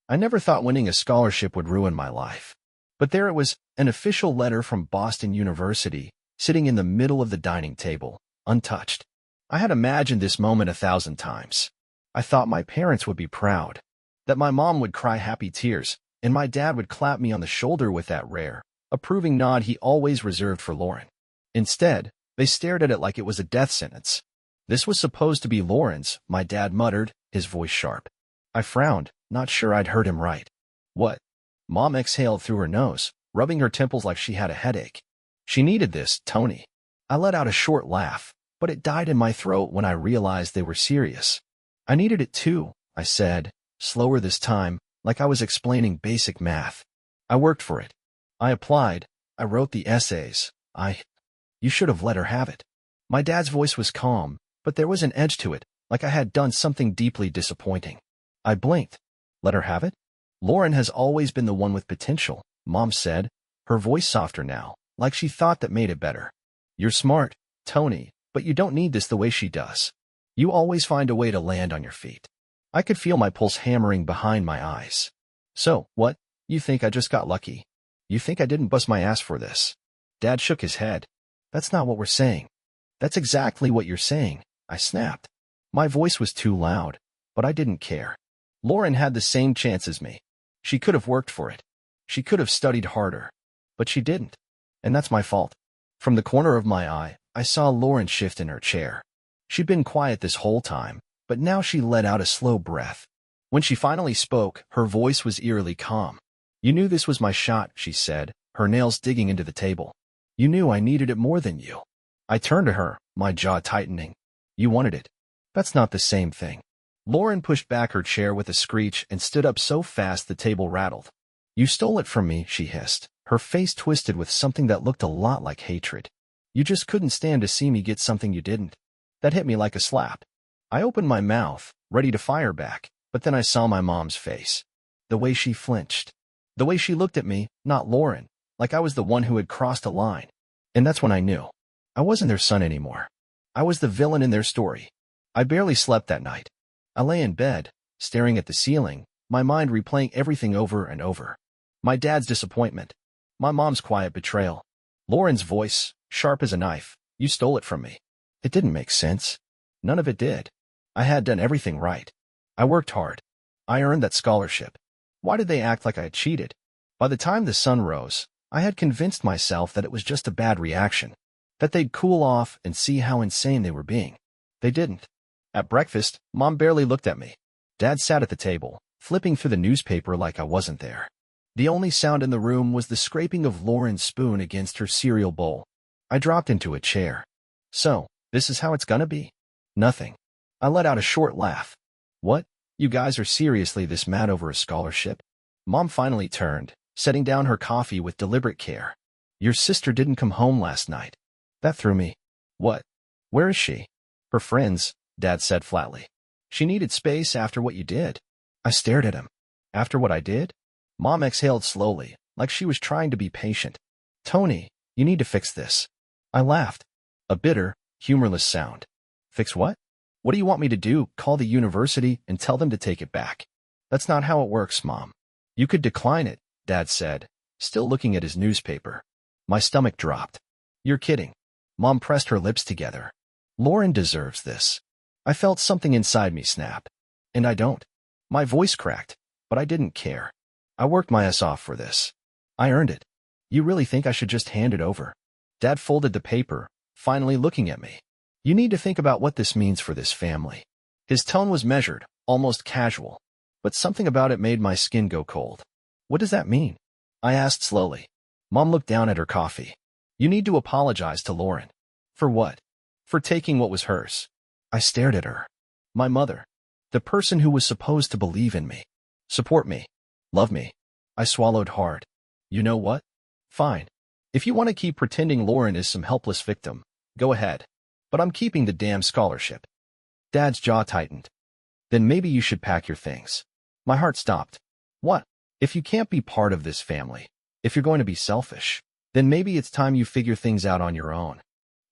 I never thought winning a scholarship would ruin my life. But there it was, an official letter from Boston University, sitting in the middle of the dining table, untouched. I had imagined this moment 1,000 times. I thought my parents would be proud, that my mom would cry happy tears, and my dad would clap me on the shoulder with that rare, approving nod he always reserved for Lauren. Instead, they stared at it like it was a death sentence. This was supposed to be Lauren's, my dad muttered, his voice sharp. I frowned, not sure I'd heard him right. What? Mom exhaled through her nose, rubbing her temples like she had a headache. She needed this, Tony. I let out a short laugh, but it died in my throat when I realized they were serious. I needed it too, I said, slower this time, like I was explaining basic math. I worked for it. I applied. I wrote the essays. You should have let her have it. My dad's voice was calm, but there was an edge to it, like I had done something deeply disappointing. I blinked. Let her have it? Lauren has always been the one with potential, Mom said, her voice softer now, like she thought that made it better. You're smart, Tony, but you don't need this the way she does. You always find a way to land on your feet. I could feel my pulse hammering behind my eyes. So, what? You think I just got lucky? You think I didn't bust my ass for this? Dad shook his head. That's not what we're saying. That's exactly what you're saying, I snapped. My voice was too loud, but I didn't care. Lauren had the same chance as me. She could have worked for it. She could have studied harder. But she didn't. And that's my fault. From the corner of my eye, I saw Lauren shift in her chair. She'd been quiet this whole time, but now she let out a slow breath. When she finally spoke, her voice was eerily calm. You knew this was my shot, she said, her nails digging into the table. You knew I needed it more than you. I turned to her, my jaw tightening. You wanted it. That's not the same thing. Lauren pushed back her chair with a screech and stood up so fast the table rattled. You stole it from me, she hissed, her face twisted with something that looked a lot like hatred. You just couldn't stand to see me get something you didn't. That hit me like a slap. I opened my mouth, ready to fire back, but then I saw my mom's face. The way she flinched. The way she looked at me, not Lauren, like I was the one who had crossed a line. And that's when I knew. I wasn't their son anymore. I was the villain in their story. I barely slept that night. I lay in bed, staring at the ceiling, my mind replaying everything over and over. My dad's disappointment. My mom's quiet betrayal. Lauren's voice, sharp as a knife. You stole it from me. It didn't make sense. None of it did. I had done everything right. I worked hard. I earned that scholarship. Why did they act like I had cheated? By the time the sun rose, I had convinced myself that it was just a bad reaction, that they'd cool off and see how insane they were being. They didn't. At breakfast, Mom barely looked at me. Dad sat at the table, flipping through the newspaper like I wasn't there. The only sound in the room was the scraping of Lauren's spoon against her cereal bowl. I dropped into a chair. So, this is how it's gonna be? Nothing. I let out a short laugh. What? You guys are seriously this mad over a scholarship? Mom finally turned, setting down her coffee with deliberate care. Your sister didn't come home last night. That threw me. What? Where is she? Her friends, Dad said flatly. She needed space after what you did. I stared at him. After what I did? Mom exhaled slowly, like she was trying to be patient. Tony, you need to fix this. I laughed. A bitter, humorless sound. Fix what? What do you want me to do? Call the university and tell them to take it back? That's not how it works, Mom. You could decline it, Dad said, still looking at his newspaper. My stomach dropped. You're kidding. Mom pressed her lips together. Lauren deserves this. I felt something inside me snap. And I don't. My voice cracked, but I didn't care. I worked my ass off for this. I earned it. You really think I should just hand it over? Dad folded the paper, finally looking at me. You need to think about what this means for this family. His tone was measured, almost casual, but something about it made my skin go cold. What does that mean? I asked slowly. Mom looked down at her coffee. You need to apologize to Lauren. For what? For taking what was hers. I stared at her. My mother. The person who was supposed to believe in me. Support me. Love me. I swallowed hard. You know what? Fine. If you want to keep pretending Lauren is some helpless victim, go ahead. But I'm keeping the damn scholarship. Dad's jaw tightened. Then maybe you should pack your things. My heart stopped. What? If you can't be part of this family, if you're going to be selfish, then maybe it's time you figure things out on your own.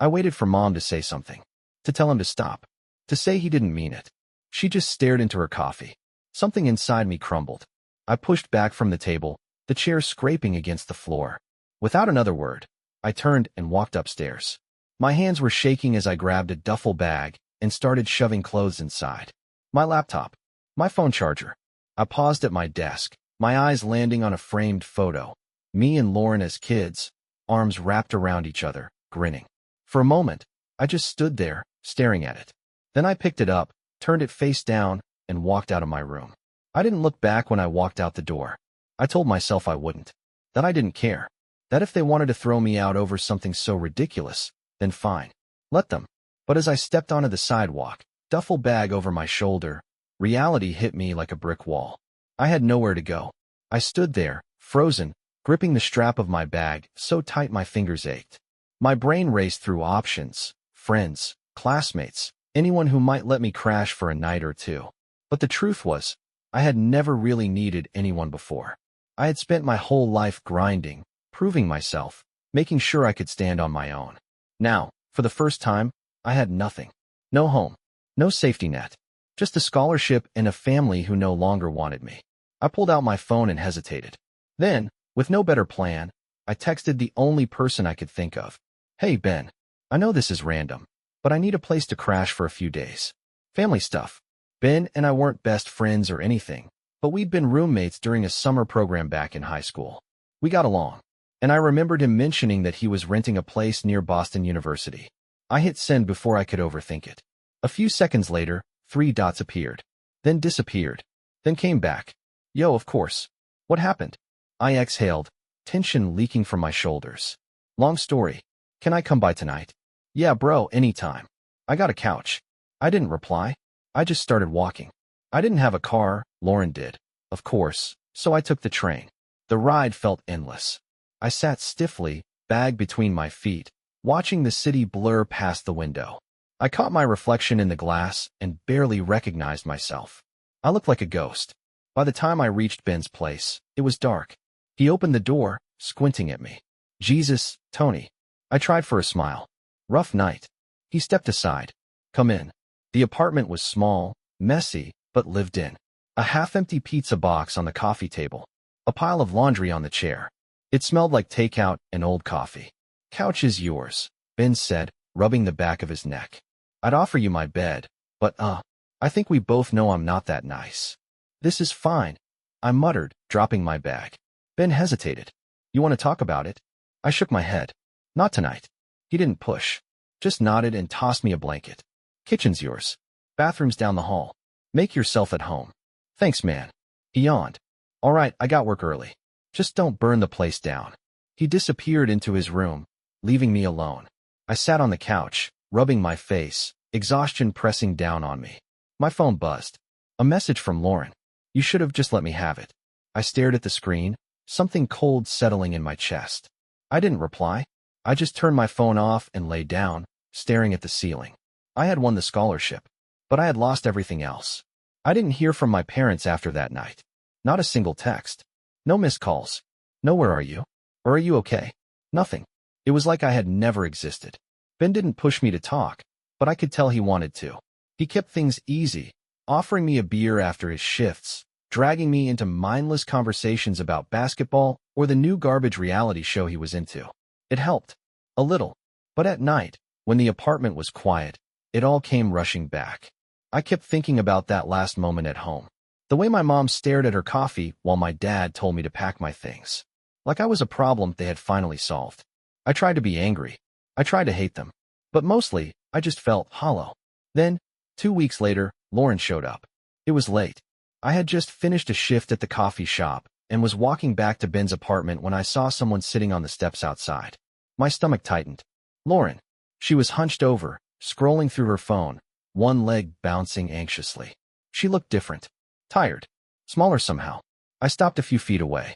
I waited for Mom to say something, to tell him to stop, to say he didn't mean it. She just stared into her coffee. Something inside me crumbled. I pushed back from the table, the chair scraping against the floor. Without another word, I turned and walked upstairs. My hands were shaking as I grabbed a duffel bag and started shoving clothes inside. My laptop. My phone charger. I paused at my desk, my eyes landing on a framed photo. Me and Lauren as kids, arms wrapped around each other, grinning. For a moment, I just stood there, staring at it. Then I picked it up, turned it face down, and walked out of my room. I didn't look back when I walked out the door. I told myself I wouldn't. That I didn't care. That if they wanted to throw me out over something so ridiculous, then fine. Let them. But as I stepped onto the sidewalk, duffel bag over my shoulder, reality hit me like a brick wall. I had nowhere to go. I stood there, frozen, gripping the strap of my bag so tight my fingers ached. My brain raced through options, friends, classmates, anyone who might let me crash for a night or two. But the truth was, I had never really needed anyone before. I had spent my whole life grinding, proving myself, making sure I could stand on my own. Now, for the first time, I had nothing. No home, no safety net, just a scholarship and a family who no longer wanted me. I pulled out my phone and hesitated. Then, with no better plan, I texted the only person I could think of. Hey, Ben, I know this is random, but I need a place to crash for a few days. Family stuff. Ben and I weren't best friends or anything, but we'd been roommates during a summer program back in high school. We got along, and I remembered him mentioning that he was renting a place near Boston University. I hit send before I could overthink it. A few seconds later, 3 dots appeared, then disappeared, then came back. Yo, of course. What happened? I exhaled, tension leaking from my shoulders. Long story. Can I come by tonight? Yeah, bro, anytime. I got a couch. I didn't reply. I just started walking. I didn't have a car, Lauren did, of course, so I took the train. The ride felt endless. I sat stiffly, bag between my feet, watching the city blur past the window. I caught my reflection in the glass and barely recognized myself. I looked like a ghost. By the time I reached Ben's place, it was dark. He opened the door, squinting at me. Jesus, Tony. I tried for a smile. Rough night. He stepped aside. Come in. The apartment was small, messy, but lived in. A half-empty pizza box on the coffee table. A pile of laundry on the chair. It smelled like takeout and old coffee. Couch is yours, Ben said, rubbing the back of his neck. I'd offer you my bed, but I think we both know I'm not that nice. This is fine, I muttered, dropping my bag. Ben hesitated. You want to talk about it? I shook my head. Not tonight. He didn't push, just nodded and tossed me a blanket. Kitchen's yours. Bathroom's down the hall. Make yourself at home. Thanks, man. He yawned. All right, I got work early. Just don't burn the place down. He disappeared into his room, leaving me alone. I sat on the couch, rubbing my face, exhaustion pressing down on me. My phone buzzed. A message from Lauren. You should have just let me have it. I stared at the screen, something cold settling in my chest. I didn't reply. I just turned my phone off and lay down, staring at the ceiling. I had won the scholarship, but I had lost everything else. I didn't hear from my parents after that night. Not a single text. No missed calls. No where are you? Or are you okay? Nothing. It was like I had never existed. Ben didn't push me to talk, but I could tell he wanted to. He kept things easy, offering me a beer after his shifts, dragging me into mindless conversations about basketball or the new garbage reality show he was into. It helped. A little. But at night, when the apartment was quiet, it all came rushing back. I kept thinking about that last moment at home. The way my mom stared at her coffee while my dad told me to pack my things. Like I was a problem they had finally solved. I tried to be angry. I tried to hate them. But mostly, I just felt hollow. Then, 2 weeks later, Lauren showed up. It was late. I had just finished a shift at the coffee shop and was walking back to Ben's apartment when I saw someone sitting on the steps outside. My stomach tightened. Lauren. She was hunched over, scrolling through her phone, one leg bouncing anxiously. She looked different. Tired. Smaller somehow. I stopped a few feet away.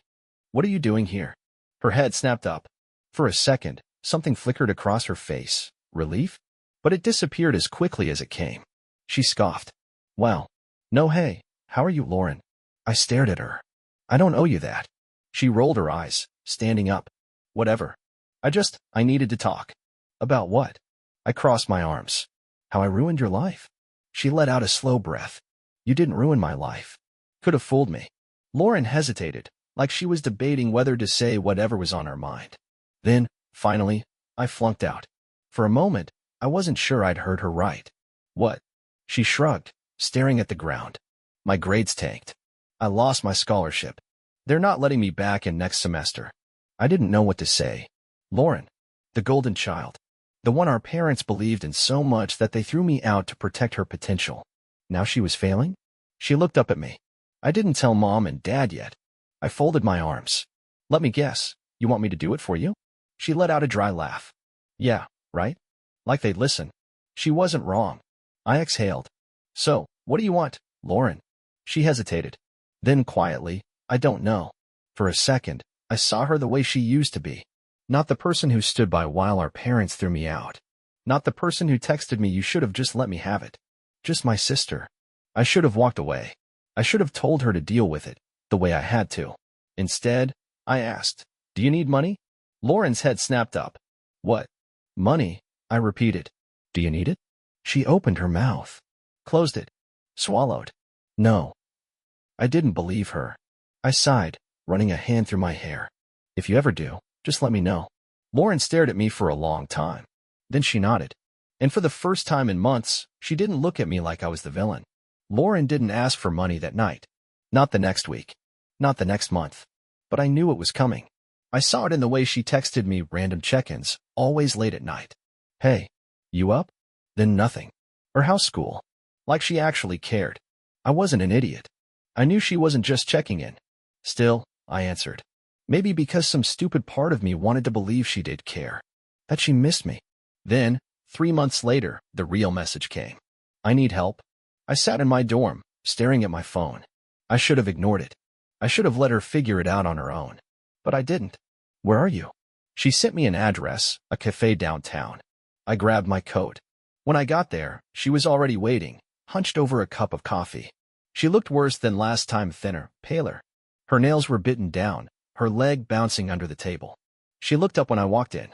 What are you doing here? Her head snapped up. For a second, something flickered across her face. Relief? But it disappeared as quickly as it came. She scoffed. Well, no hey, how are you, Lauren? I stared at her. I don't owe you that. She rolled her eyes, standing up. Whatever. I needed to talk. About what? I crossed my arms. How I ruined your life. She let out a slow breath. You didn't ruin my life. Could have fooled me. Lauren hesitated, like she was debating whether to say whatever was on her mind. Then, finally, I flunked out. For a moment, I wasn't sure I'd heard her right. What? She shrugged, staring at the ground. My grades tanked. I lost my scholarship. They're not letting me back in next semester. I didn't know what to say. Lauren, the golden child, the one our parents believed in so much that they threw me out to protect her potential. Now she was failing? She looked up at me. I didn't tell Mom and Dad yet. I folded my arms. Let me guess, you want me to do it for you? She let out a dry laugh. Yeah, right? Like they'd listen. She wasn't wrong. I exhaled. So, what do you want, Lauren? She hesitated. Then quietly, I don't know. For a second, I saw her the way she used to be. Not the person who stood by while our parents threw me out. Not the person who texted me, you should have just let me have it. Just my sister. I should have walked away. I should have told her to deal with it, the way I had to. Instead, I asked, do you need money? Lauren's head snapped up. What? Money? I repeated. Do you need it? She opened her mouth. Closed it. Swallowed. No. I didn't believe her. I sighed, running a hand through my hair. If you ever do, just let me know. Lauren stared at me for a long time. Then she nodded. And for the first time in months, she didn't look at me like I was the villain. Lauren didn't ask for money that night. Not the next week. Not the next month. But I knew it was coming. I saw it in the way she texted me random check-ins, always late at night. Hey, you up? Then nothing. Or how's school? Like she actually cared. I wasn't an idiot. I knew she wasn't just checking in. Still, I answered. Maybe because some stupid part of me wanted to believe she did care. That she missed me. Then, 3 months later, the real message came. I need help. I sat in my dorm, staring at my phone. I should have ignored it. I should have let her figure it out on her own. But I didn't. Where are you? She sent me an address, a cafe downtown. I grabbed my coat. When I got there, she was already waiting, hunched over a cup of coffee. She looked worse than last time, thinner, paler. Her nails were bitten down, her leg bouncing under the table. She looked up when I walked in.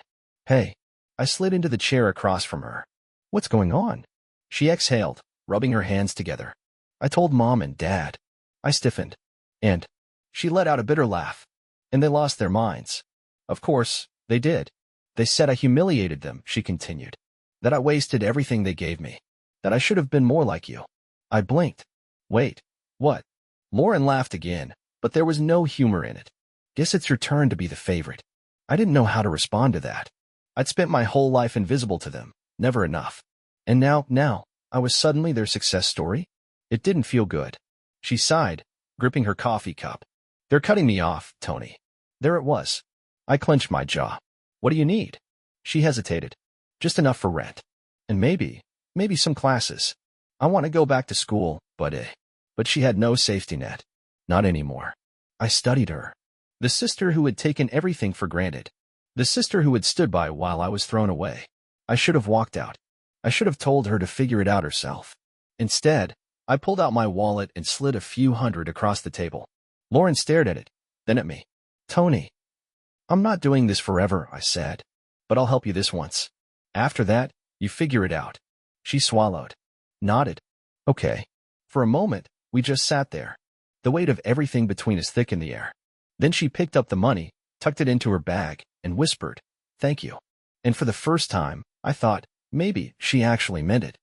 Hey. I slid into the chair across from her. What's going on? She exhaled, rubbing her hands together. I told Mom and Dad. I stiffened. And she let out a bitter laugh. And they lost their minds. Of course, they did. They said I humiliated them, she continued. That I wasted everything they gave me. That I should have been more like you. I blinked. Wait, what? Lauren laughed again, but there was no humor in it. Guess it's your turn to be the favorite. I didn't know how to respond to that. I'd spent my whole life invisible to them, never enough. And now, I was suddenly their success story? It didn't feel good. She sighed, gripping her coffee cup. They're cutting me off, Tony. There it was. I clenched my jaw. What do you need? She hesitated. Just enough for rent. And maybe some classes. I want to go back to school, but she had no safety net. Not anymore. I studied her. The sister who had taken everything for granted. The sister who had stood by while I was thrown away. I should have walked out. I should have told her to figure it out herself. Instead, I pulled out my wallet and slid a few hundred across the table. Lauren stared at it, then at me. Tony. I'm not doing this forever, I said. But I'll help you this once. After that, you figure it out. She swallowed. Nodded. Okay. For a moment, we just sat there. The weight of everything between us thick in the air. Then she picked up the money, tucked it into her bag, and whispered, thank you. And for the first time, I thought, maybe she actually meant it.